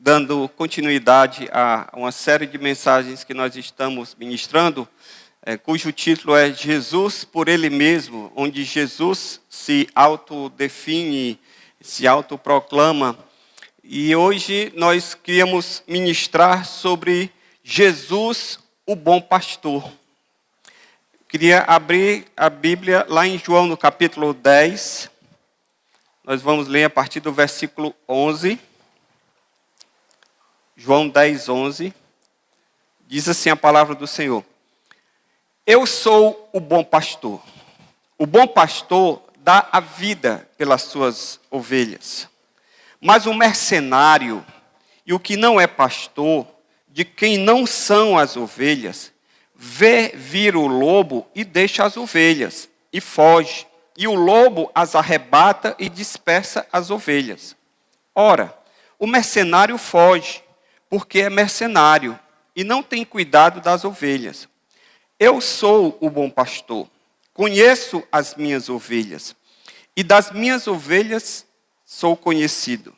dando continuidade a uma série de mensagens que nós estamos ministrando, cujo título é Jesus por Ele Mesmo, onde Jesus se autodefine, se autoproclama. E hoje nós queríamos ministrar sobre Jesus, o bom pastor. Queria abrir a Bíblia lá em João, no capítulo 10. Nós vamos ler a partir do versículo 11. João 10, 11. Diz assim a palavra do Senhor. Eu sou o bom pastor. O bom pastor dá a vida pelas suas ovelhas. Mas o mercenário e o que não é pastor, de quem não são as ovelhas, vê vir o lobo e deixa as ovelhas, e foge. E o lobo as arrebata e dispersa as ovelhas. Ora, o mercenário foge, porque é mercenário, e não tem cuidado das ovelhas. Eu sou o bom pastor, conheço as minhas ovelhas, e das minhas ovelhas sou conhecido.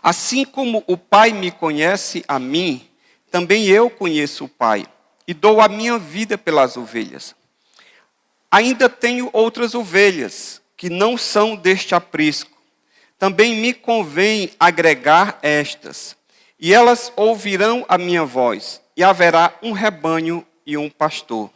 Assim como o Pai me conhece a mim, também eu conheço o Pai, e dou a minha vida pelas ovelhas. Ainda tenho outras ovelhas, que não são deste aprisco. Também me convém agregar estas, e elas ouvirão a minha voz, e haverá um rebanho e um pastor.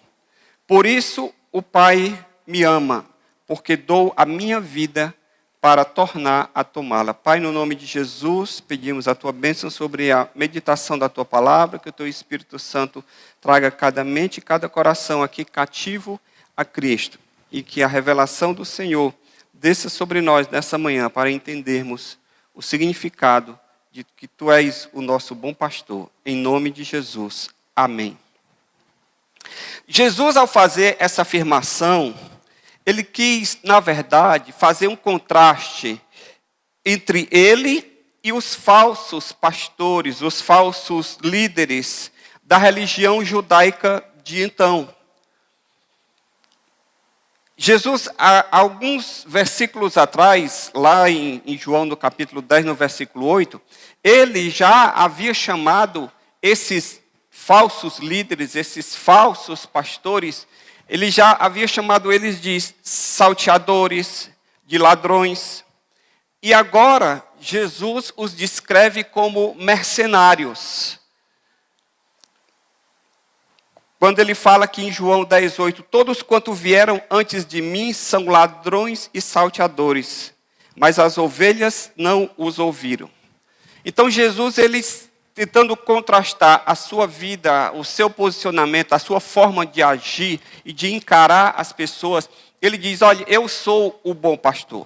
Por isso o Pai me ama, porque dou a minha vida para tornar a tomá-la. Pai, no nome de Jesus, pedimos a Tua bênção sobre a meditação da Tua palavra, que o Teu Espírito Santo traga cada mente e cada coração aqui cativo a Cristo, e que a revelação do Senhor desça sobre nós nessa manhã, para entendermos o significado de que Tu és o nosso bom pastor. Em nome de Jesus. Amém. Jesus, ao fazer essa afirmação, ele quis, na verdade, fazer um contraste entre ele e os falsos pastores, os falsos líderes da religião judaica de então. Jesus, há alguns versículos atrás, lá em João, no capítulo 10, no versículo 8, ele já havia chamado esses falsos líderes, esses falsos pastores, ele já havia chamado eles de salteadores, de ladrões. E agora, Jesus os descreve como mercenários. Quando ele fala aqui em João 10:8, todos quanto vieram antes de mim são ladrões e salteadores, mas as ovelhas não os ouviram. Então Jesus, ele tentando contrastar a sua vida, o seu posicionamento, a sua forma de agir e de encarar as pessoas, ele diz, olha, eu sou o bom pastor.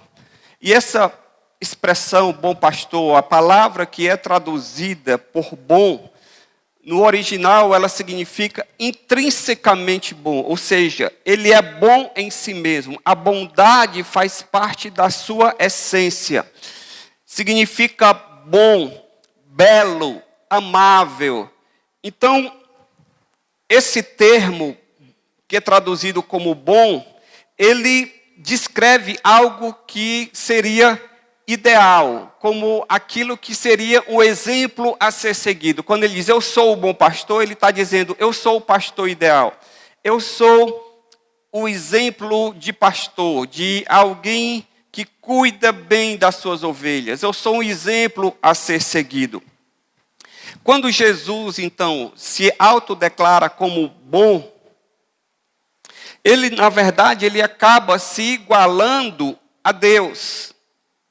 E essa expressão, bom pastor, a palavra que é traduzida por bom, no original ela significa intrinsecamente bom, ou seja, ele é bom em si mesmo. A bondade faz parte da sua essência. Significa bom, belo, amável. Então, esse termo, que é traduzido como bom, ele descreve algo que seria ideal, como aquilo que seria o exemplo a ser seguido. Quando ele diz, eu sou o bom pastor, ele está dizendo, eu sou o pastor ideal. Eu sou o exemplo de pastor, de alguém que cuida bem das suas ovelhas. Eu sou um exemplo a ser seguido. Quando Jesus, então, se autodeclara como bom, ele, na verdade, ele acaba se igualando a Deus,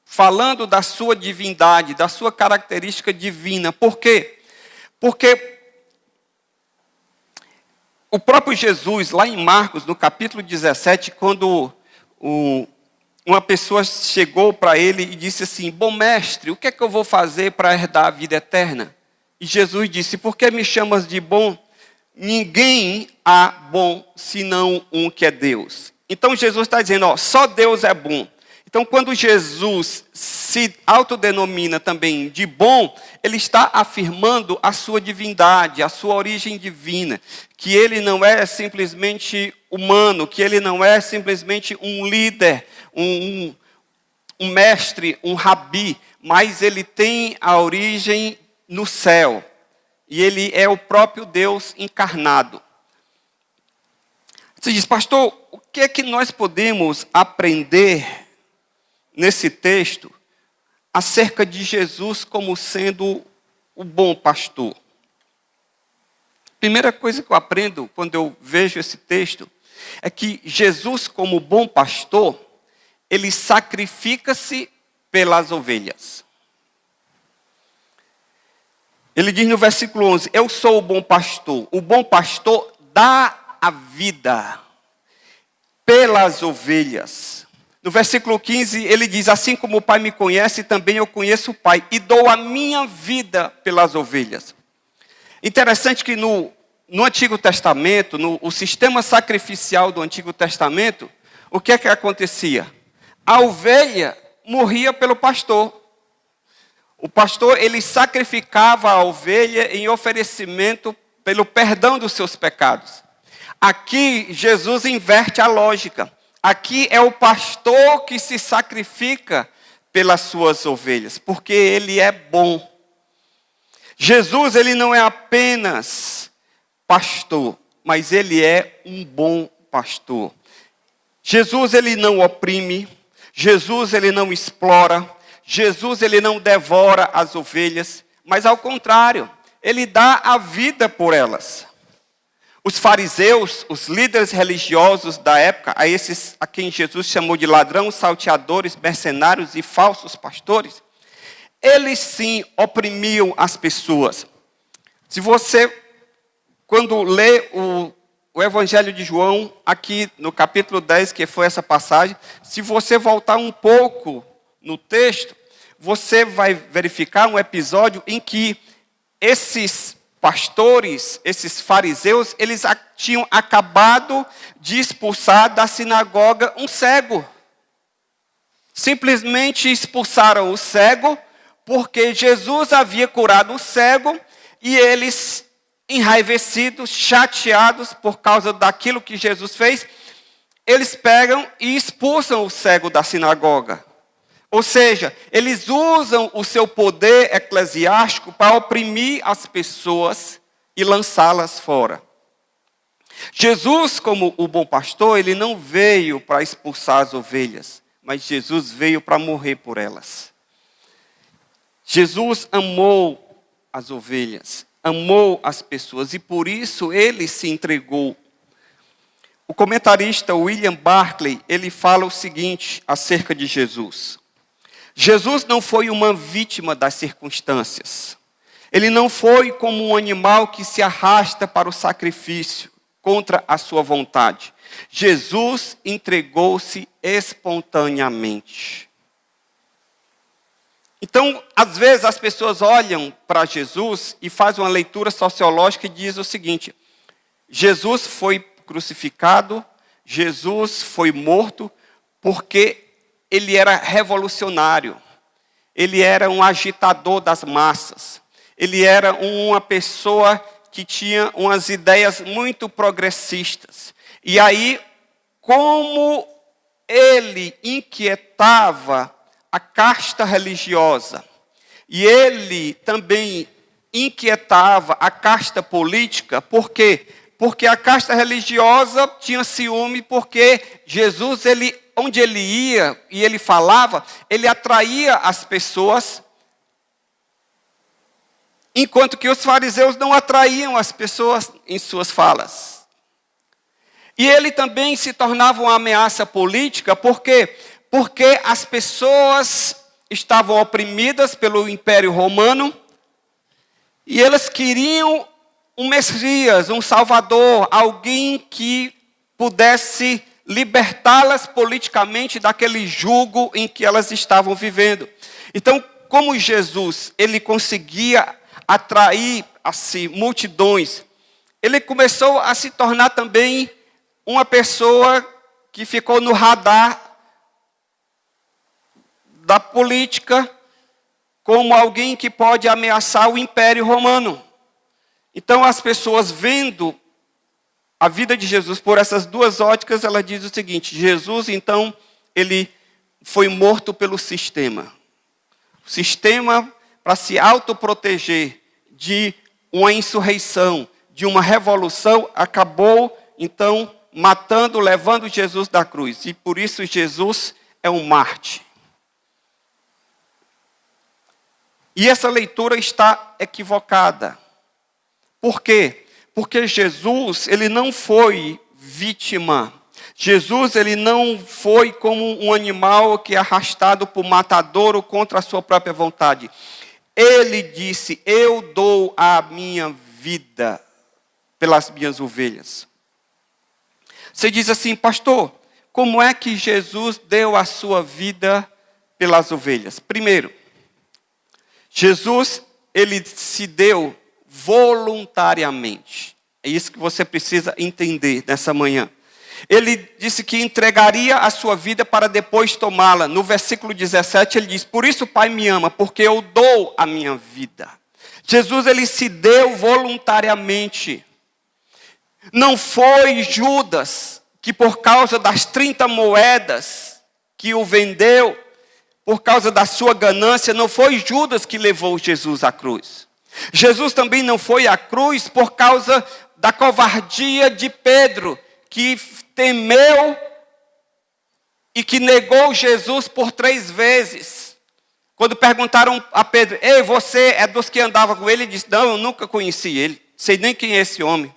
falando da sua divindade, da sua característica divina. Por quê? Porque o próprio Jesus, lá em Marcos, no capítulo 17, quando uma pessoa chegou para ele e disse assim, bom mestre, o que é que eu vou fazer para herdar a vida eterna? E Jesus disse, por que me chamas de bom? Ninguém há bom, senão um que é Deus. Então Jesus está dizendo, só Deus é bom. Então quando Jesus se autodenomina também de bom, ele está afirmando a sua divindade, a sua origem divina. Que ele não é simplesmente humano, que ele não é simplesmente um líder, um um mestre, um rabi, mas ele tem a origem no céu. E ele é o próprio Deus encarnado. Você diz, pastor, o que é que nós podemos aprender nesse texto acerca de Jesus como sendo o bom pastor? Primeira coisa que eu aprendo quando eu vejo esse texto é que Jesus, como bom pastor, ele sacrifica-se pelas ovelhas. Ele diz no versículo 11, eu sou o bom pastor. O bom pastor dá a vida pelas ovelhas. No versículo 15, ele diz, assim como o Pai me conhece, também eu conheço o Pai, e dou a minha vida pelas ovelhas. Interessante que no Antigo Testamento, o sistema sacrificial do Antigo Testamento, o que é que acontecia? A ovelha morria pelo pastor. O pastor, ele sacrificava a ovelha em oferecimento pelo perdão dos seus pecados. Aqui, Jesus inverte a lógica. Aqui é o pastor que se sacrifica pelas suas ovelhas, porque ele é bom. Jesus, ele não é apenas pastor, mas ele é um bom pastor. Jesus, ele não oprime. Jesus, ele não explora. Jesus, ele não devora as ovelhas, mas ao contrário, ele dá a vida por elas. Os fariseus, os líderes religiosos da época, a quem Jesus chamou de ladrões, salteadores, mercenários e falsos pastores, eles sim oprimiam as pessoas. Se você, quando lê o Evangelho de João, aqui no capítulo 10, que foi essa passagem, se você voltar um pouco no texto, você vai verificar um episódio em que esses pastores, esses fariseus, eles tinham acabado de expulsar da sinagoga um cego. Simplesmente expulsaram o cego, porque Jesus havia curado o cego, e eles, enraivecidos, chateados por causa daquilo que Jesus fez, eles pegam e expulsam o cego da sinagoga. Ou seja, eles usam o seu poder eclesiástico para oprimir as pessoas e lançá-las fora. Jesus, como o bom pastor, ele não veio para expulsar as ovelhas, mas Jesus veio para morrer por elas. Jesus amou as ovelhas, amou as pessoas, e por isso ele se entregou. O comentarista William Barclay, ele fala o seguinte acerca de Jesus. Jesus não foi uma vítima das circunstâncias. Ele não foi como um animal que se arrasta para o sacrifício contra a sua vontade. Jesus entregou-se espontaneamente. Então, às vezes as pessoas olham para Jesus e fazem uma leitura sociológica e dizem o seguinte: Jesus foi crucificado, Jesus foi morto porque ele era revolucionário, ele era um agitador das massas, ele era uma pessoa que tinha umas ideias muito progressistas. E aí, como ele inquietava a casta religiosa, e ele também inquietava a casta política, por quê? Porque a casta religiosa tinha ciúme, porque Jesus, onde ele ia e ele falava, ele atraía as pessoas, enquanto que os fariseus não atraíam as pessoas em suas falas. E ele também se tornava uma ameaça política, por quê? Porque as pessoas estavam oprimidas pelo Império Romano, e elas queriam um Messias, um Salvador, alguém que pudesse libertá-las politicamente daquele jugo em que elas estavam vivendo. Então, como Jesus, ele conseguia atrair assim multidões, ele começou a se tornar também uma pessoa que ficou no radar da política, como alguém que pode ameaçar o Império Romano. Então, as pessoas vendo a vida de Jesus por essas duas óticas, ela diz o seguinte: Jesus, então, ele foi morto pelo sistema. O sistema, para se autoproteger de uma insurreição, de uma revolução, acabou, então, matando, levando Jesus da cruz. E por isso Jesus é um mártir. E essa leitura está equivocada. Por quê? Porque Jesus, ele não foi vítima. Jesus, ele não foi como um animal que é arrastado por matadouro contra a sua própria vontade. Ele disse, eu dou a minha vida pelas minhas ovelhas. Você diz assim, pastor, como é que Jesus deu a sua vida pelas ovelhas? Primeiro, Jesus, ele se deu voluntariamente. É isso que você precisa entender nessa manhã. Ele disse que entregaria a sua vida para depois tomá-la. No versículo 17 ele diz, por isso o Pai me ama, porque eu dou a minha vida. Jesus, ele se deu voluntariamente. Não foi Judas que por causa das 30 moedas que o vendeu, por causa da sua ganância, não foi Judas que levou Jesus à cruz. Jesus também não foi à cruz por causa da covardia de Pedro, que temeu e que negou Jesus por 3 vezes. Quando perguntaram a Pedro, ei, você é dos que andava com ele? Ele disse, não, eu nunca conheci ele, sei nem quem é esse homem.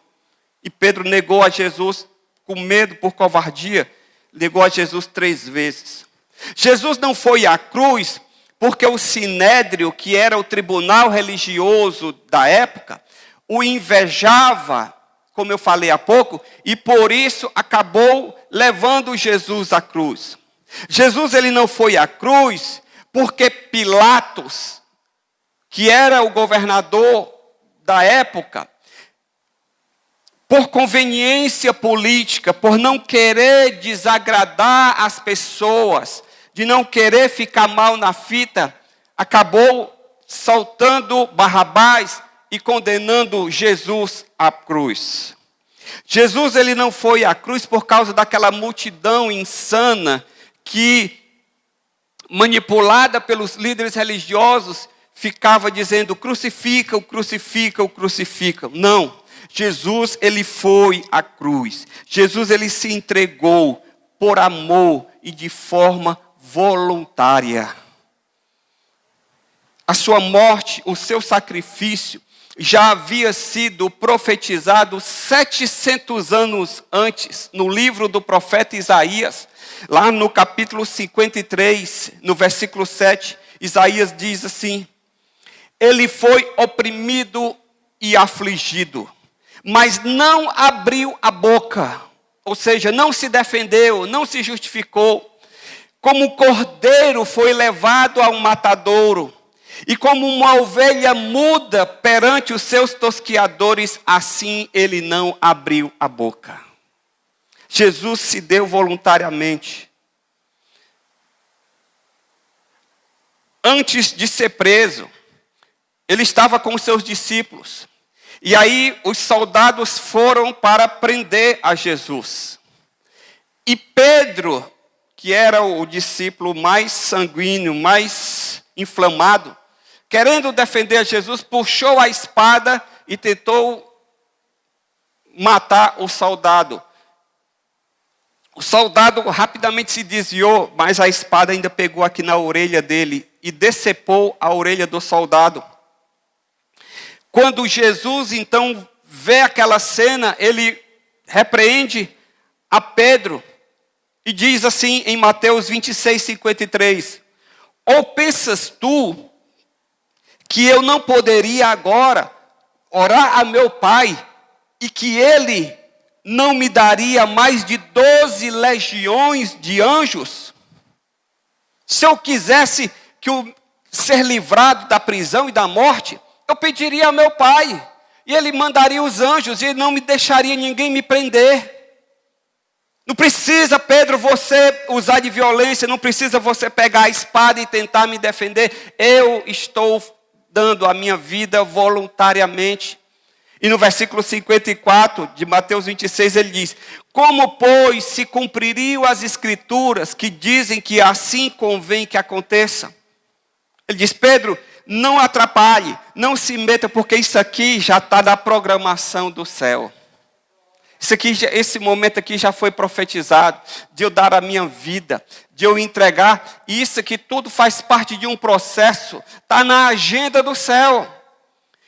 E Pedro negou a Jesus com medo, por covardia, negou a Jesus 3 vezes. Jesus não foi à cruz porque o Sinédrio, que era o tribunal religioso da época, o invejava, como eu falei há pouco, e por isso acabou levando Jesus à cruz. Jesus, ele não foi à cruz porque Pilatos, que era o governador da época, por conveniência política, por não querer desagradar as pessoas, de não querer ficar mal na fita, acabou soltando Barrabás e condenando Jesus à cruz. Jesus, ele não foi à cruz por causa daquela multidão insana que, manipulada pelos líderes religiosos, ficava dizendo, crucifica-o, crucifica-o, crucifica-o. Não, Jesus, ele foi à cruz. Jesus, ele se entregou por amor e de forma voluntária. A sua morte, o seu sacrifício, já havia sido profetizado 700 anos antes, no livro do profeta Isaías, lá no capítulo 53, no versículo 7, Isaías diz assim, ele foi oprimido e afligido, mas não abriu a boca, ou seja, não se defendeu, não se justificou. Como cordeiro foi levado a um matadouro, e como uma ovelha muda perante os seus tosquiadores, assim ele não abriu a boca. Jesus se deu voluntariamente. Antes de ser preso, ele estava com os seus discípulos. E aí os soldados foram para prender a Jesus. E Pedro, que era o discípulo mais sanguíneo, mais inflamado, querendo defender a Jesus, puxou a espada e tentou matar o soldado. O soldado rapidamente se desviou, mas a espada ainda pegou aqui na orelha dele e decepou a orelha do soldado. Quando Jesus, então, vê aquela cena, ele repreende a Pedro e diz assim em Mateus 26, 53, ou pensas tu que eu não poderia agora orar a meu Pai e que Ele não me daria mais de 12 legiões de anjos? Se eu quisesse ser livrado da prisão e da morte, eu pediria ao meu Pai, e Ele mandaria os anjos, e Ele não me deixaria ninguém me prender. Não precisa, Pedro, você usar de violência, não precisa você pegar a espada e tentar me defender. Eu estou dando a minha vida voluntariamente. E no versículo 54 de Mateus 26, ele diz: como, pois, se cumpririam as escrituras que dizem que assim convém que aconteça? Ele diz: Pedro, não atrapalhe, não se meta, porque isso aqui já está na programação do céu. Esse momento aqui já foi profetizado, de eu dar a minha vida, de eu entregar. E isso aqui tudo faz parte de um processo, está na agenda do céu.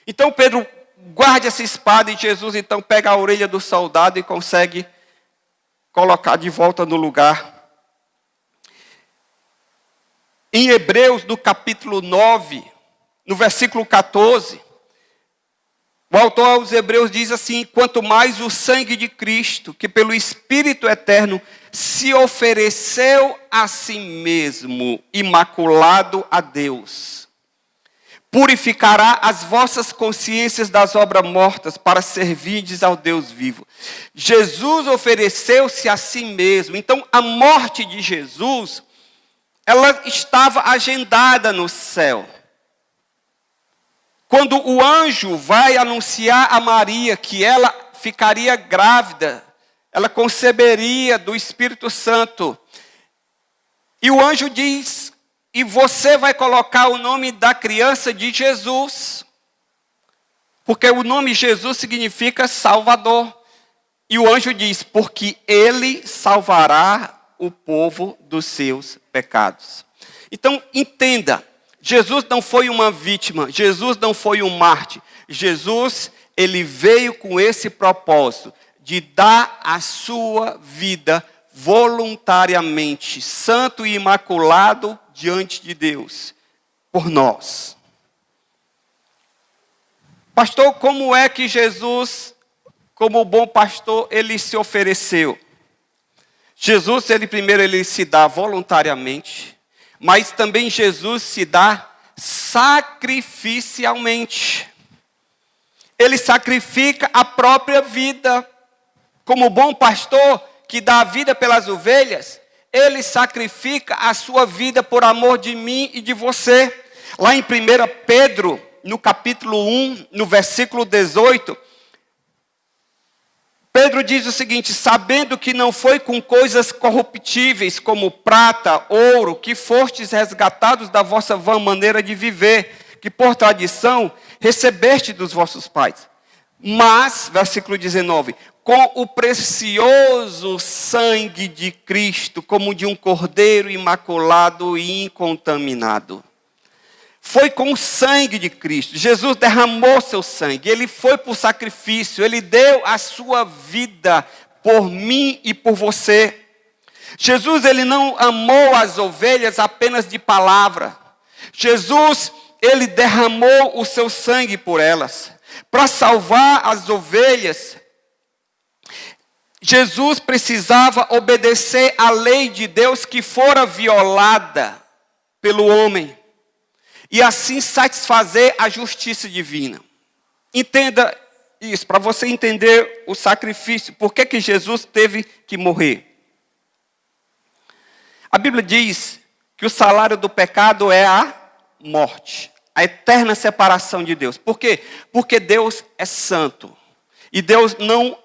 Então Pedro guarde essa espada, e Jesus então pega a orelha do soldado e consegue colocar de volta no lugar. Em Hebreus, no capítulo 9, no versículo 14, o autor aos Hebreus diz assim: quanto mais o sangue de Cristo, que pelo Espírito Eterno se ofereceu a si mesmo, imaculado a Deus, purificará as vossas consciências das obras mortas para servirdes ao Deus vivo. Jesus ofereceu-se a si mesmo. Então, a morte de Jesus, ela estava agendada no céu. Quando o anjo vai anunciar a Maria que ela ficaria grávida, ela conceberia do Espírito Santo. E o anjo diz: e você vai colocar o nome da criança de Jesus. Porque o nome Jesus significa Salvador. E o anjo diz: porque ele salvará o povo dos seus pecados. Então, entenda. Jesus não foi uma vítima, Jesus não foi um mártir. Jesus, ele veio com esse propósito de dar a sua vida voluntariamente, santo e imaculado diante de Deus, por nós. Pastor, como é que Jesus, como bom pastor, ele se ofereceu? Jesus, ele se dá voluntariamente, mas também Jesus se dá sacrificialmente. Ele sacrifica a própria vida. Como bom pastor que dá a vida pelas ovelhas, ele sacrifica a sua vida por amor de mim e de você. Lá em 1 Pedro, no capítulo 1, no versículo 18, Pedro diz o seguinte: sabendo que não foi com coisas corruptíveis como prata, ouro, que fostes resgatados da vossa vã maneira de viver, que por tradição recebeste dos vossos pais. Mas, versículo 19, com o precioso sangue de Cristo, como de um cordeiro imaculado e incontaminado. Foi com o sangue de Cristo. Jesus derramou seu sangue. Ele foi por sacrifício. Ele deu a sua vida por mim e por você. Jesus, ele não amou as ovelhas apenas de palavra. Jesus, ele derramou o seu sangue por elas. Para salvar as ovelhas, Jesus precisava obedecer à lei de Deus que fora violada pelo homem. E assim satisfazer a justiça divina. Entenda isso, para você entender o sacrifício. Por que Jesus teve que morrer? A Bíblia diz que o salário do pecado é a morte. A eterna separação de Deus. Por quê? Porque Deus é santo. E Deus não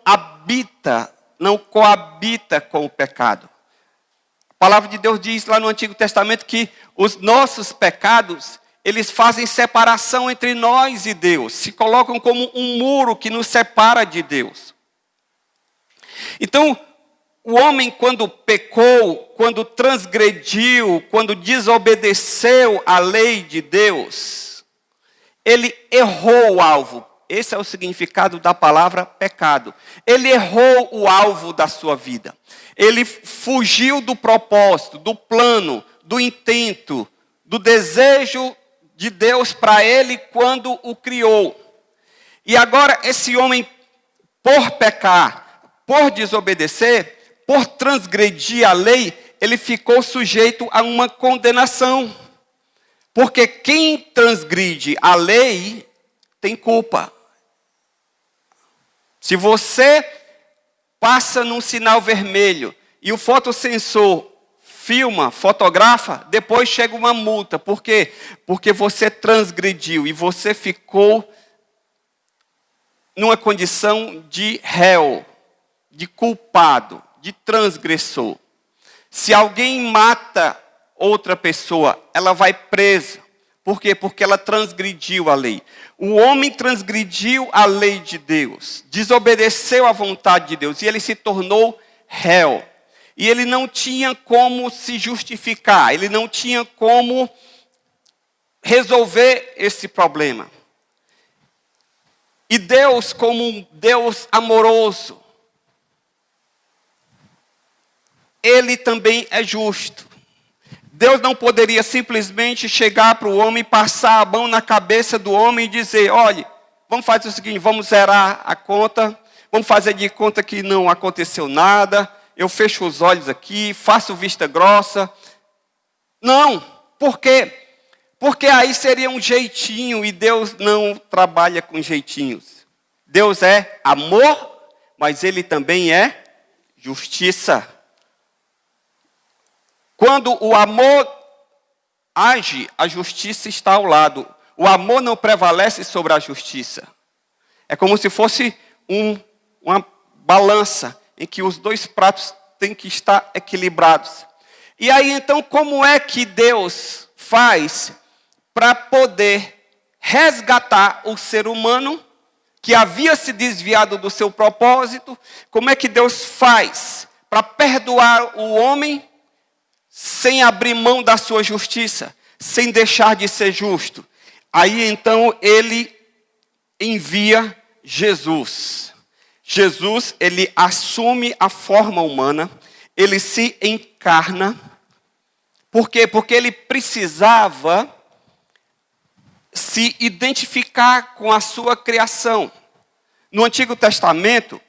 coabita com o pecado. A palavra de Deus diz lá no Antigo Testamento que os nossos pecados, eles fazem separação entre nós e Deus. Se colocam como um muro que nos separa de Deus. Então, o homem quando pecou, quando transgrediu, quando desobedeceu à lei de Deus, ele errou o alvo. Esse é o significado da palavra pecado. Ele errou o alvo da sua vida. Ele fugiu do propósito, do plano, do intento, do desejo de Deus para ele quando o criou. E agora esse homem, por pecar, por desobedecer, por transgredir a lei, ele ficou sujeito a uma condenação. Porque quem transgride a lei tem culpa. Se você passa num sinal vermelho e o fotossensor filma, fotografa, depois chega uma multa. Por quê? Porque você transgrediu e você ficou numa condição de réu, de culpado, de transgressor. Se alguém mata outra pessoa, ela vai presa. Por quê? Porque ela transgrediu a lei. O homem transgrediu a lei de Deus, desobedeceu à vontade de Deus, e ele se tornou réu. E ele não tinha como se justificar, ele não tinha como resolver esse problema. E Deus, como um Deus amoroso, Ele também é justo. Deus não poderia simplesmente chegar para o homem, passar a mão na cabeça do homem e dizer: olha, vamos fazer o seguinte, vamos zerar a conta, vamos fazer de conta que não aconteceu nada, eu fecho os olhos aqui, faço vista grossa. Não, por quê? Porque aí seria um jeitinho, e Deus não trabalha com jeitinhos. Deus é amor, mas Ele também é justiça. Quando o amor age, a justiça está ao lado. O amor não prevalece sobre a justiça. É como se fosse uma balança em que os dois pratos têm que estar equilibrados. E aí, então, como é que Deus faz para poder resgatar o ser humano que havia se desviado do seu propósito? Como é que Deus faz para perdoar o homem sem abrir mão da sua justiça, sem deixar de ser justo? Aí então ele envia Jesus. Jesus, ele assume a forma humana, ele se encarna. Por quê? Porque ele precisava se identificar com a sua criação. No Antigo Testamento,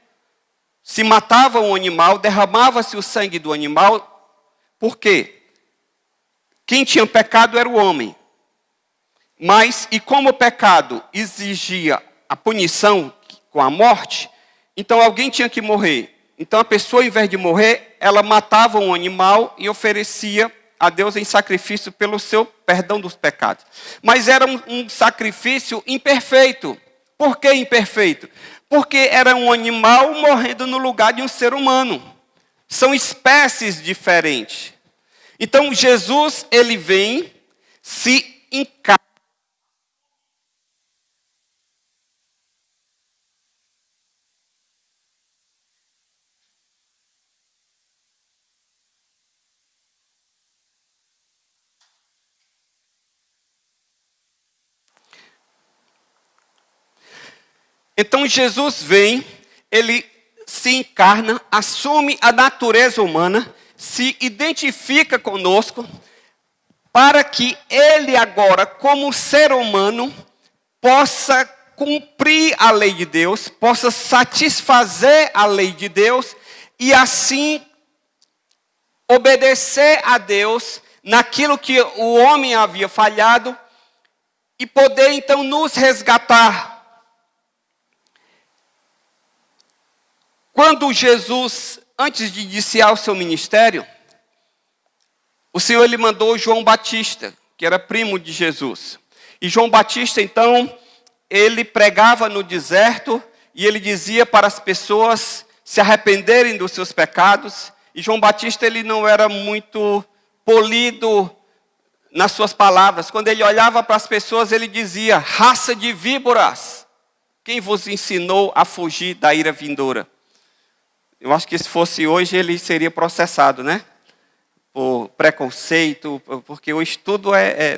se matava um animal, derramava-se o sangue do animal. Por quê? Quem tinha pecado era o homem. Mas, e como o pecado exigia a punição com a morte, então alguém tinha que morrer. Então a pessoa, ao invés de morrer, ela matava um animal e oferecia a Deus em sacrifício pelo seu perdão dos pecados. Mas era um sacrifício imperfeito. Por que imperfeito? Porque era um animal morrendo no lugar de um ser humano. São espécies diferentes. Então Jesus, ele vem, se encarna. Então Jesus vem, ele se encarna, assume a natureza humana, se identifica conosco, para que ele agora, como ser humano, possa cumprir a lei de Deus, possa satisfazer a lei de Deus, e assim obedecer a Deus naquilo que o homem havia falhado, e poder então nos resgatar. Quando Jesus, antes de iniciar o seu ministério, o Senhor ele mandou João Batista, que era primo de Jesus. E João Batista, então, ele pregava no deserto e ele dizia para as pessoas se arrependerem dos seus pecados. E João Batista, ele não era muito polido nas suas palavras. Quando ele olhava para as pessoas, ele dizia: raça de víboras, quem vos ensinou a fugir da ira vindoura? Eu acho que se fosse hoje ele seria processado, né? Por preconceito, porque o estudo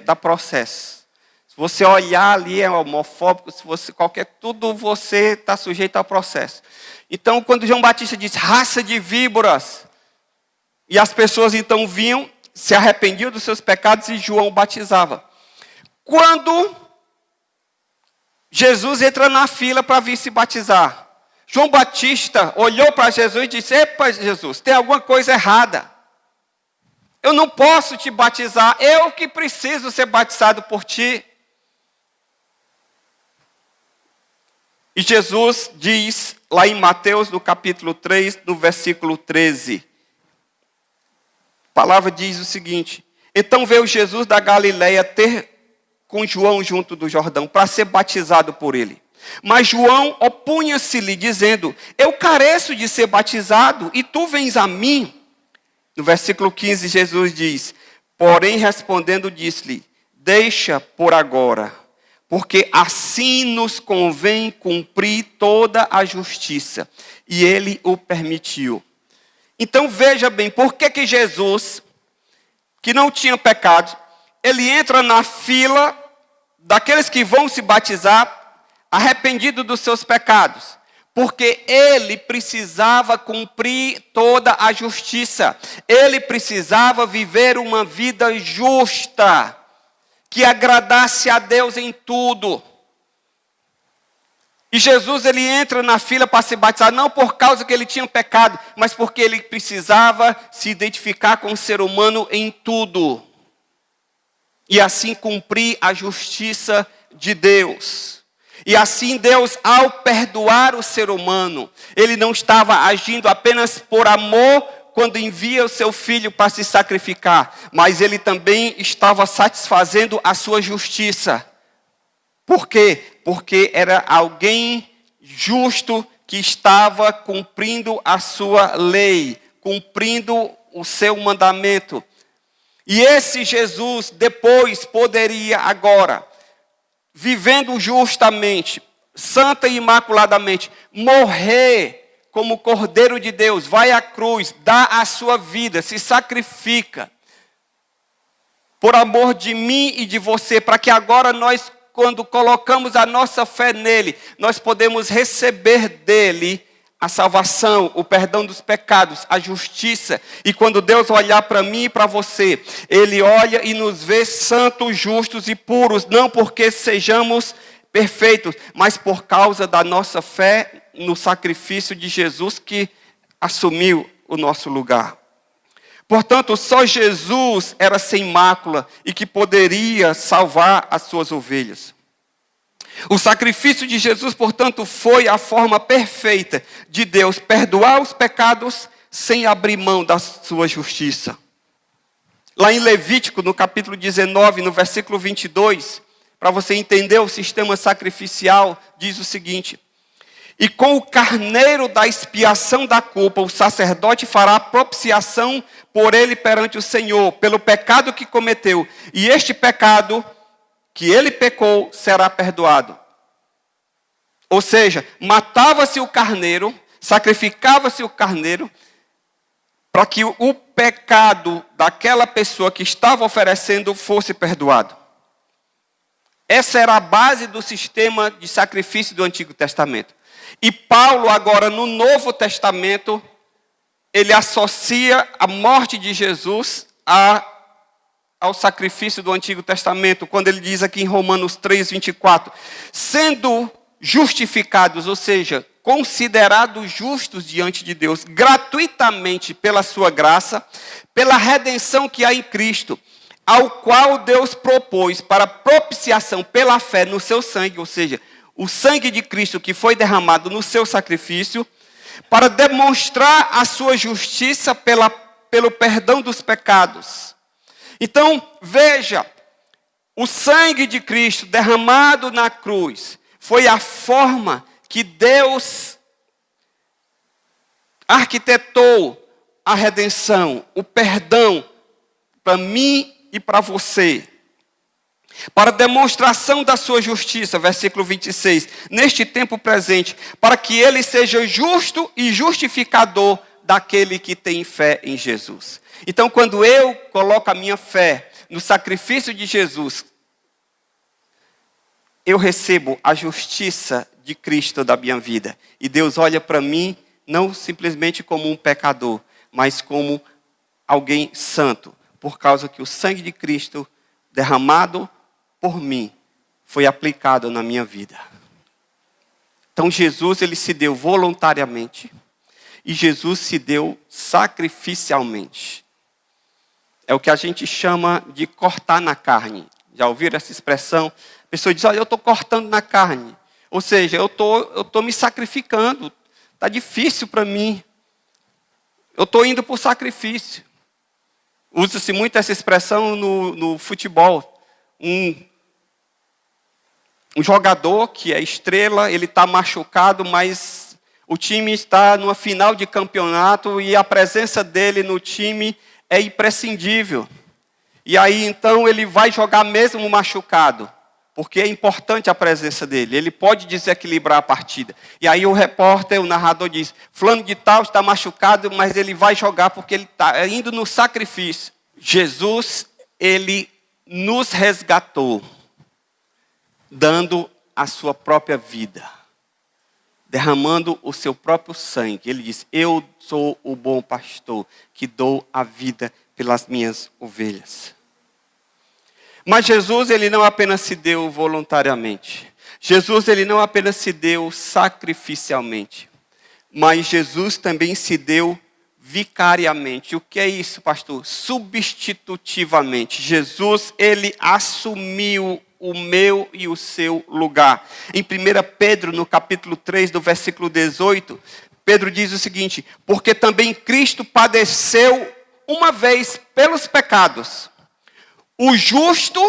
dá processo. Se você olhar ali é homofóbico, se você tudo você está sujeito ao processo. Então, quando João Batista diz raça de víboras, e as pessoas então vinham, se arrependiam dos seus pecados e João batizava. Quando Jesus entra na fila para vir se batizar, João Batista olhou para Jesus e disse: epa, Jesus, tem alguma coisa errada. Eu não posso te batizar, eu que preciso ser batizado por ti. E Jesus diz, lá em Mateus, no capítulo 3, no versículo 13. A palavra diz o seguinte: então veio Jesus da Galileia ter com João junto do Jordão, para ser batizado por ele. Mas João opunha-se-lhe, dizendo: eu careço de ser batizado, e tu vens a mim? No versículo 15, Jesus diz: porém, respondendo, disse-lhe: deixa por agora, porque assim nos convém cumprir toda a justiça. E ele o permitiu. Então veja bem, por que Jesus, que não tinha pecado, ele entra na fila daqueles que vão se batizar arrependido dos seus pecados? Porque ele precisava cumprir toda a justiça. Ele precisava viver uma vida justa, que agradasse a Deus em tudo. E Jesus, ele entra na fila para se batizar, não por causa que ele tinha pecado, mas porque ele precisava se identificar com o ser humano em tudo. E assim cumprir a justiça de Deus. E assim Deus, ao perdoar o ser humano, ele não estava agindo apenas por amor quando envia o seu filho para se sacrificar, mas ele também estava satisfazendo a sua justiça. Por quê? Porque era alguém justo que estava cumprindo a sua lei, cumprindo o seu mandamento. E esse Jesus depois poderia agora, vivendo justamente, santa e imaculadamente, morrer como Cordeiro de Deus, vai à cruz, dá a sua vida, se sacrifica, por amor de mim e de você, para que agora nós, quando colocamos a nossa fé nele, nós podemos receber dele a salvação, o perdão dos pecados, a justiça. E quando Deus olhar para mim e para você, ele olha e nos vê santos, justos e puros, não porque sejamos perfeitos, mas por causa da nossa fé no sacrifício de Jesus que assumiu o nosso lugar. Portanto, só Jesus era sem mácula e que poderia salvar as suas ovelhas. O sacrifício de Jesus, portanto, foi a forma perfeita de Deus perdoar os pecados sem abrir mão da sua justiça. Lá em Levítico, no capítulo 19, no versículo 22, para você entender o sistema sacrificial, diz o seguinte: e com o carneiro da expiação da culpa, o sacerdote fará propiciação por ele perante o Senhor, pelo pecado que cometeu, e este pecado que ele pecou será perdoado. Ou seja, matava-se o carneiro, sacrificava-se o carneiro, para que o pecado daquela pessoa que estava oferecendo fosse perdoado. Essa era a base do sistema de sacrifício do Antigo Testamento. E Paulo agora no Novo Testamento, ele associa a morte de Jesus ao sacrifício do Antigo Testamento, quando ele diz aqui em Romanos 3, 24, sendo justificados, ou seja, considerados justos diante de Deus, gratuitamente pela sua graça, pela redenção que há em Cristo, ao qual Deus propôs para propiciação pela fé no seu sangue, ou seja, o sangue de Cristo que foi derramado no seu sacrifício, para demonstrar a sua justiça pelo perdão dos pecados. Então, veja, o sangue de Cristo derramado na cruz foi a forma que Deus arquitetou a redenção, o perdão para mim e para você. Para demonstração da sua justiça, versículo 26, neste tempo presente, para que ele seja justo e justificador daquele que tem fé em Jesus. Então, quando eu coloco a minha fé no sacrifício de Jesus, eu recebo a justiça de Cristo da minha vida. E Deus olha para mim não simplesmente como um pecador, mas como alguém santo, por causa que o sangue de Cristo derramado por mim foi aplicado na minha vida. Então Jesus, ele se deu voluntariamente e Jesus se deu sacrificialmente. É o que a gente chama de cortar na carne. Já ouviram essa expressão? A pessoa diz, olha, eu estou cortando na carne. Ou seja, eu tô me sacrificando. Está difícil para mim. Eu estou indo para o sacrifício. Usa-se muito essa expressão no futebol. Um um jogador que é estrela, ele está machucado, mas o time está numa final de campeonato e a presença dele no time é imprescindível. E aí então ele vai jogar mesmo machucado, porque é importante a presença dele. Ele pode desequilibrar a partida. E aí o repórter, o narrador diz, fulano de tal está machucado, mas ele vai jogar porque ele está indo no sacrifício. Jesus, ele nos resgatou, dando a sua própria vida, derramando o seu próprio sangue. Ele diz, eu sou o bom pastor, que dou a vida pelas minhas ovelhas. Mas Jesus, ele não apenas se deu voluntariamente. Jesus, ele não apenas se deu sacrificialmente. Mas Jesus também se deu vicariamente. O que é isso, pastor? Substitutivamente. Jesus, ele assumiu o meu e o seu lugar. Em 1 Pedro, no capítulo 3, do versículo 18, Pedro diz o seguinte, porque também Cristo padeceu uma vez pelos pecados, o justo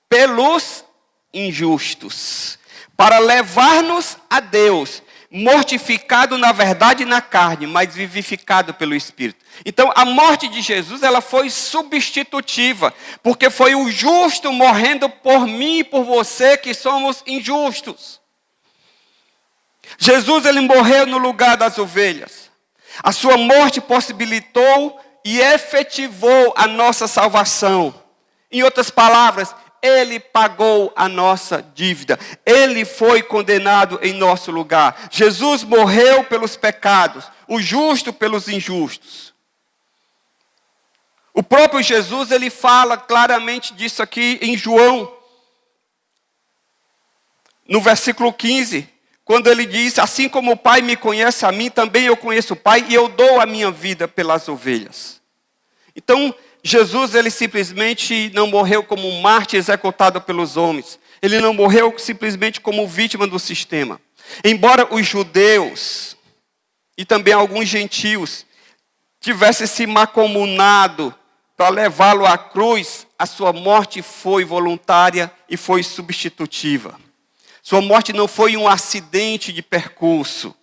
pelos injustos, para levar-nos a Deus, mortificado na verdade na carne, mas vivificado pelo Espírito. Então a morte de Jesus, ela foi substitutiva, porque foi o justo morrendo por mim e por você que somos injustos. Jesus, ele morreu no lugar das ovelhas. A sua morte possibilitou e efetivou a nossa salvação. Em outras palavras, ele pagou a nossa dívida. Ele foi condenado em nosso lugar. Jesus morreu pelos pecados, o justo pelos injustos. O próprio Jesus, ele fala claramente disso aqui em João, no versículo 15, quando ele diz, assim como o Pai me conhece a mim, também eu conheço o Pai e eu dou a minha vida pelas ovelhas. Então, Jesus, ele simplesmente não morreu como um mártir executado pelos homens. Ele não morreu simplesmente como vítima do sistema. Embora os judeus e também alguns gentios tivessem se mancomunado para levá-lo à cruz, a sua morte foi voluntária e foi substitutiva. Sua morte não foi um acidente de percurso.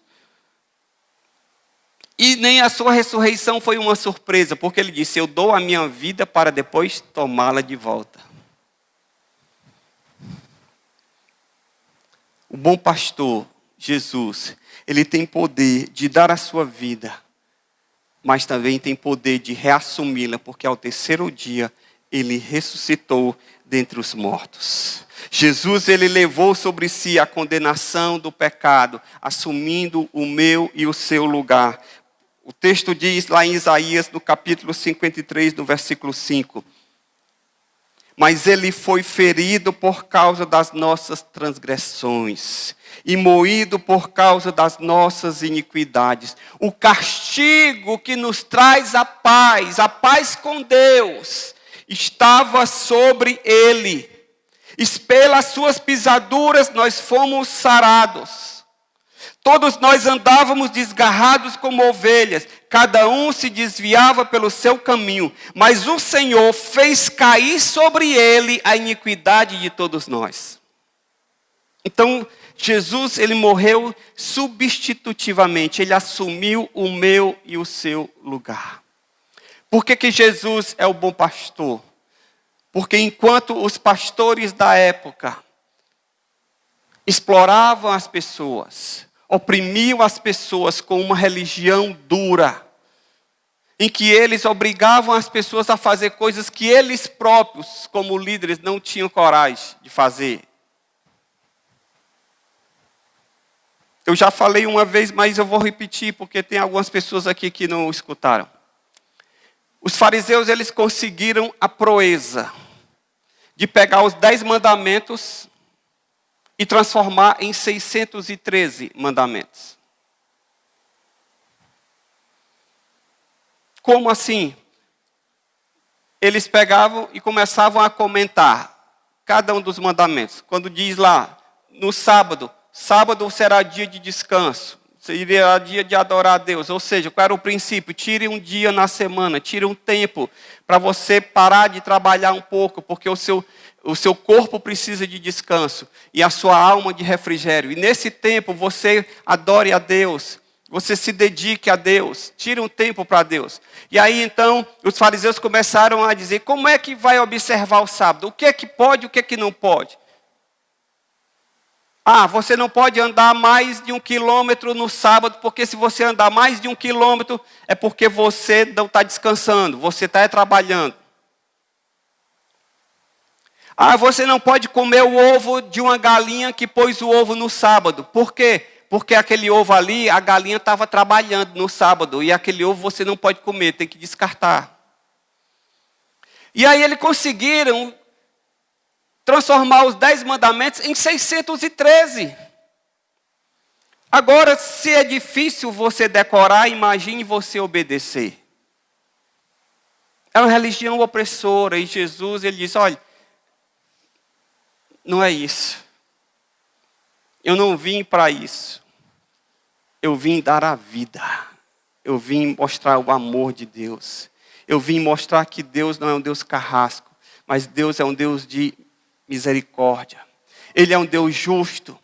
E nem a sua ressurreição foi uma surpresa, porque ele disse, eu dou a minha vida para depois tomá-la de volta. O bom pastor, Jesus, ele tem poder de dar a sua vida, mas também tem poder de reassumi-la, porque ao terceiro dia ele ressuscitou dentre os mortos. Jesus, ele levou sobre si a condenação do pecado, assumindo o meu e o seu lugar. O texto diz lá em Isaías, no capítulo 53, no versículo 5. Mas ele foi ferido por causa das nossas transgressões e moído por causa das nossas iniquidades. O castigo que nos traz a paz com Deus, estava sobre ele. E pelas suas pisaduras nós fomos sarados. Todos nós andávamos desgarrados como ovelhas, cada um se desviava pelo seu caminho, mas o Senhor fez cair sobre ele a iniquidade de todos nós. Então, Jesus, ele morreu substitutivamente, ele assumiu o meu e o seu lugar. Por que Jesus é o bom pastor? Porque enquanto os pastores da época exploravam as pessoas, oprimiam as pessoas com uma religião dura, em que eles obrigavam as pessoas a fazer coisas que eles próprios, como líderes, não tinham coragem de fazer. Eu já falei uma vez, mas eu vou repetir, porque tem algumas pessoas aqui que não escutaram. Os fariseus, eles conseguiram a proeza de pegar os 10 mandamentos e transformar em 613 mandamentos. Como assim? Eles pegavam e começavam a comentar cada um dos mandamentos. Quando diz lá, no sábado, sábado será dia de descanso, seria dia de adorar a Deus. Ou seja, qual era o princípio? Tire um dia na semana, tire um tempo para você parar de trabalhar um pouco, porque o seu o seu corpo precisa de descanso e a sua alma de refrigério. E nesse tempo você adore a Deus, você se dedique a Deus, tire um tempo para Deus. E aí então os fariseus começaram a dizer, como é que vai observar o sábado? O que é que pode, o que é que não pode? Você não pode andar mais de 1 quilômetro no sábado, porque se você andar mais de 1 quilômetro, é porque você não está descansando, você está trabalhando. Você não pode comer o ovo de uma galinha que pôs o ovo no sábado. Por quê? Porque aquele ovo ali, a galinha estava trabalhando no sábado, e aquele ovo você não pode comer, tem que descartar. E aí eles conseguiram transformar os 10 mandamentos em 613. Agora, se é difícil você decorar, imagine você obedecer. É uma religião opressora, e Jesus, ele diz, olha, não é isso. Eu não vim para isso. Eu vim dar a vida. Eu vim mostrar o amor de Deus. Eu vim mostrar que Deus não é um Deus carrasco, mas Deus é um Deus de misericórdia. Ele é um Deus justo,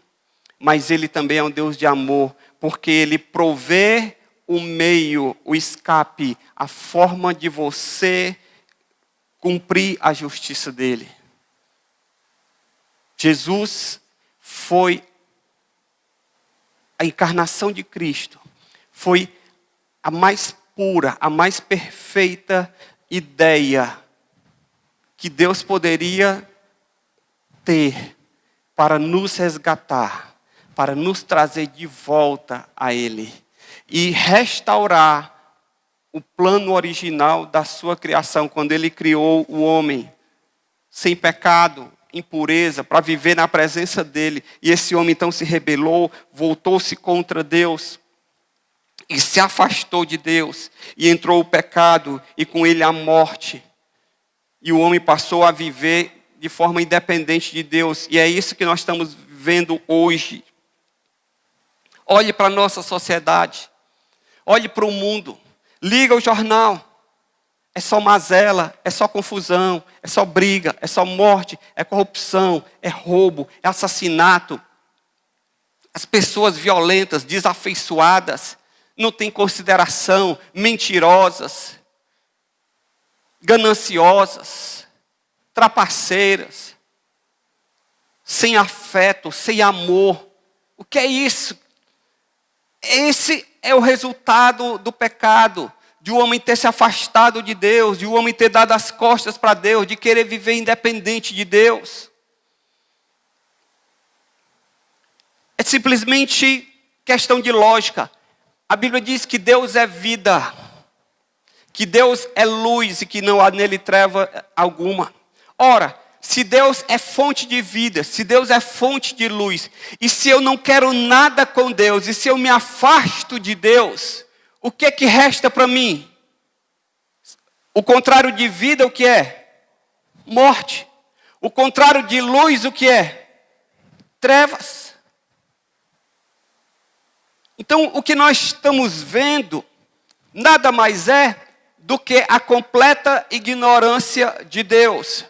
mas Ele também é um Deus de amor, porque Ele provê o meio, o escape, a forma de você cumprir a justiça dEle. Jesus foi a encarnação de Cristo, foi a mais pura, a mais perfeita ideia que Deus poderia ter para nos resgatar, para nos trazer de volta a Ele e restaurar o plano original da sua criação, quando Ele criou o homem sem pecado, impureza, para viver na presença dEle. E esse homem então se rebelou, voltou-se contra Deus e se afastou de Deus, e entrou o pecado e com ele a morte. E o homem passou a viver de forma independente de Deus. E é isso que nós estamos vendo hoje. Olhe para a nossa sociedade. Olhe para o mundo. Liga o jornal. É só mazela, é só confusão, é só briga, é só morte, é corrupção, é roubo, é assassinato. As pessoas violentas, desafeiçoadas, não têm consideração, mentirosas, gananciosas, trapaceiras, sem afeto, sem amor. O que é isso? Esse é o resultado do pecado, de o homem ter se afastado de Deus, de o homem ter dado as costas para Deus, de querer viver independente de Deus. É simplesmente questão de lógica. A Bíblia diz que Deus é vida, que Deus é luz e que não há nele treva alguma. Ora, se Deus é fonte de vida, se Deus é fonte de luz, e se eu não quero nada com Deus, e se eu me afasto de Deus, o que é que resta para mim? O contrário de vida, o que é? Morte. O contrário de luz, o que é? Trevas. Então, o que nós estamos vendo, nada mais é do que a completa ignorância de Deus.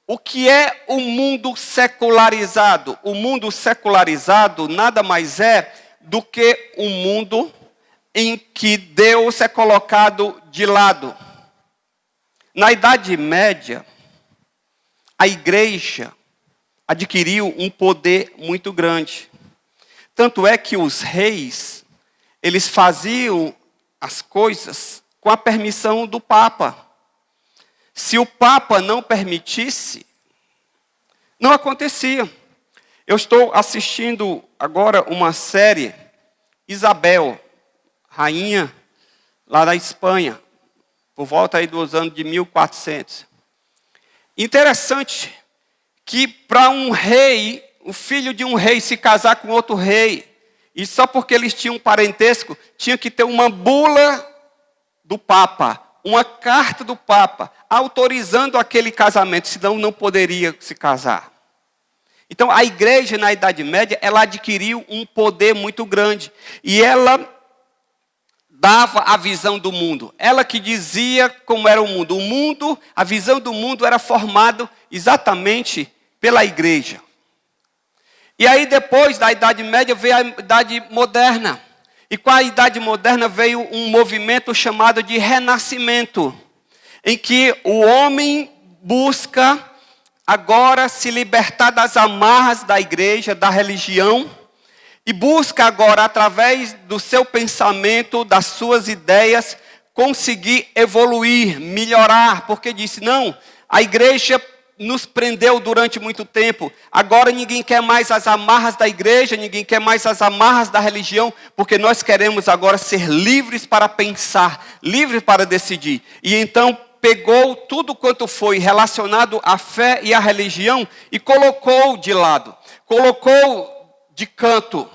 O que é o mundo secularizado? O mundo secularizado nada mais é do que um mundo em que Deus é colocado de lado. Na Idade Média, a igreja adquiriu um poder muito grande. Tanto é que os reis, eles faziam as coisas com a permissão do Papa. Se o Papa não permitisse, não acontecia. Eu estou assistindo agora uma série, Isabel, rainha lá da Espanha, por volta aí dos anos de 1400. Interessante que para um rei, o filho de um rei se casar com outro rei, e só porque eles tinham um parentesco, tinha que ter uma bula do Papa, uma carta do Papa, autorizando aquele casamento, senão não poderia se casar. Então a igreja na Idade Média, ela adquiriu um poder muito grande, e ela dava a visão do mundo. Ela que dizia como era o mundo. O mundo, a visão do mundo era formada exatamente pela igreja. E aí depois da Idade Média veio a Idade Moderna. E com a Idade Moderna veio um movimento chamado de Renascimento, em que o homem busca agora se libertar das amarras da igreja, da religião, e busca agora, através do seu pensamento, das suas ideias, conseguir evoluir, melhorar, porque disse, não, a igreja nos prendeu durante muito tempo, agora ninguém quer mais as amarras da igreja, ninguém quer mais as amarras da religião, porque nós queremos agora ser livres para pensar, livres para decidir. E então pegou tudo quanto foi relacionado à fé e à religião e colocou de lado, colocou de canto.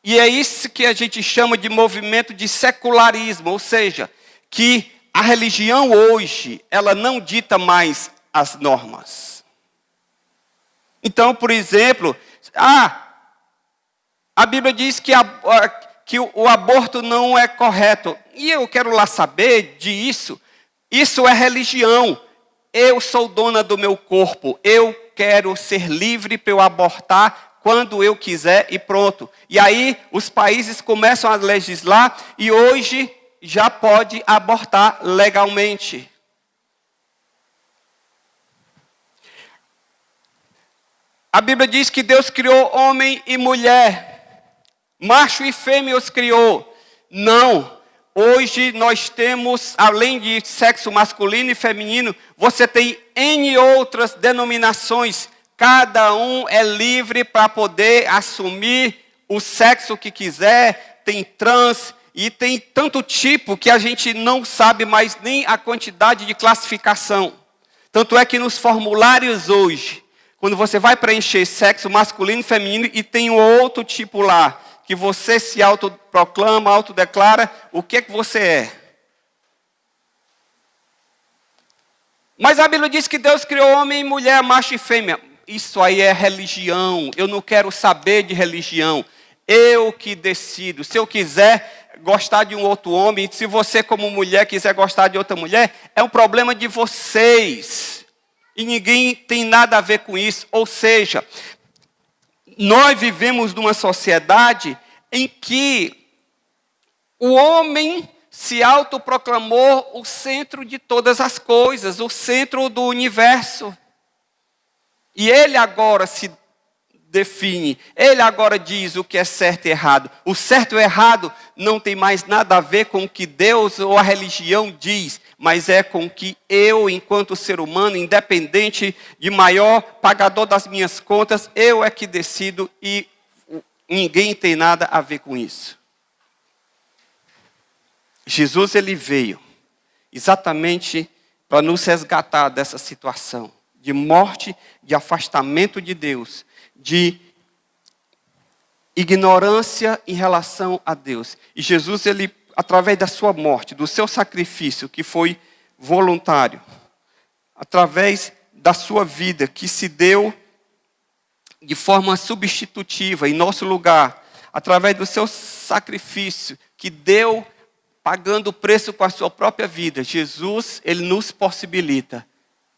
E é isso que a gente chama de movimento de secularismo, ou seja, que a religião hoje, ela não dita mais as normas. Então, por exemplo, a Bíblia diz que o aborto não é correto. E eu quero lá saber disso. Isso é religião. Eu sou dona do meu corpo. Eu quero ser livre para eu abortar quando eu quiser e pronto. E aí os países começam a legislar e hoje já pode abortar legalmente. A Bíblia diz que Deus criou homem e mulher, macho e fêmea os criou. Não, hoje nós temos, além de sexo masculino e feminino, você tem N outras denominações. Cada um é livre para poder assumir o sexo que quiser, tem trans e tem tanto tipo que a gente não sabe mais nem a quantidade de classificação. Tanto é que nos formulários hoje, quando você vai preencher sexo masculino e feminino e tem um outro tipo lá, que você se autoproclama, autodeclara, o que você é? Mas a Bíblia diz que Deus criou homem e mulher, macho e fêmea. Isso aí é religião, eu não quero saber de religião. Eu que decido. Se eu quiser gostar de um outro homem, se você como mulher quiser gostar de outra mulher, é um problema de vocês. E ninguém tem nada a ver com isso. Ou seja, nós vivemos numa sociedade em que o homem se autoproclamou o centro de todas as coisas, o centro do universo. E ele agora se define, ele agora diz o que é certo e errado. O certo e o errado não tem mais nada a ver com o que Deus ou a religião diz, mas é com o que eu, enquanto ser humano, independente de maior pagador das minhas contas, eu é que decido e ninguém tem nada a ver com isso. Jesus, ele veio exatamente para nos resgatar dessa situação de morte, de afastamento de Deus, de ignorância em relação a Deus. E Jesus, ele, através da sua morte, do seu sacrifício, que foi voluntário, através da sua vida, que se deu de forma substitutiva em nosso lugar, através do seu sacrifício, que deu pagando o preço com a sua própria vida, Jesus, ele nos possibilita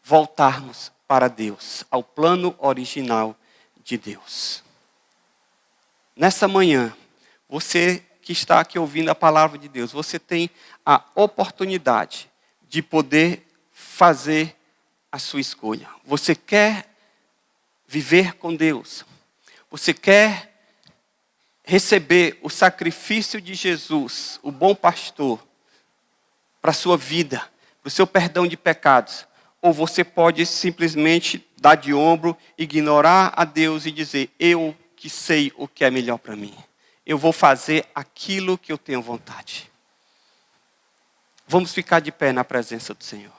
voltarmos para Deus, ao plano original de Deus. Nessa manhã, você que está aqui ouvindo a palavra de Deus, você tem a oportunidade de poder fazer a sua escolha. Você quer viver com Deus? Você quer receber o sacrifício de Jesus, o bom pastor, para a sua vida, para o seu perdão de pecados? Ou você pode simplesmente dar de ombro, ignorar a Deus e dizer, eu que sei o que é melhor para mim. Eu vou fazer aquilo que eu tenho vontade. Vamos ficar de pé na presença do Senhor.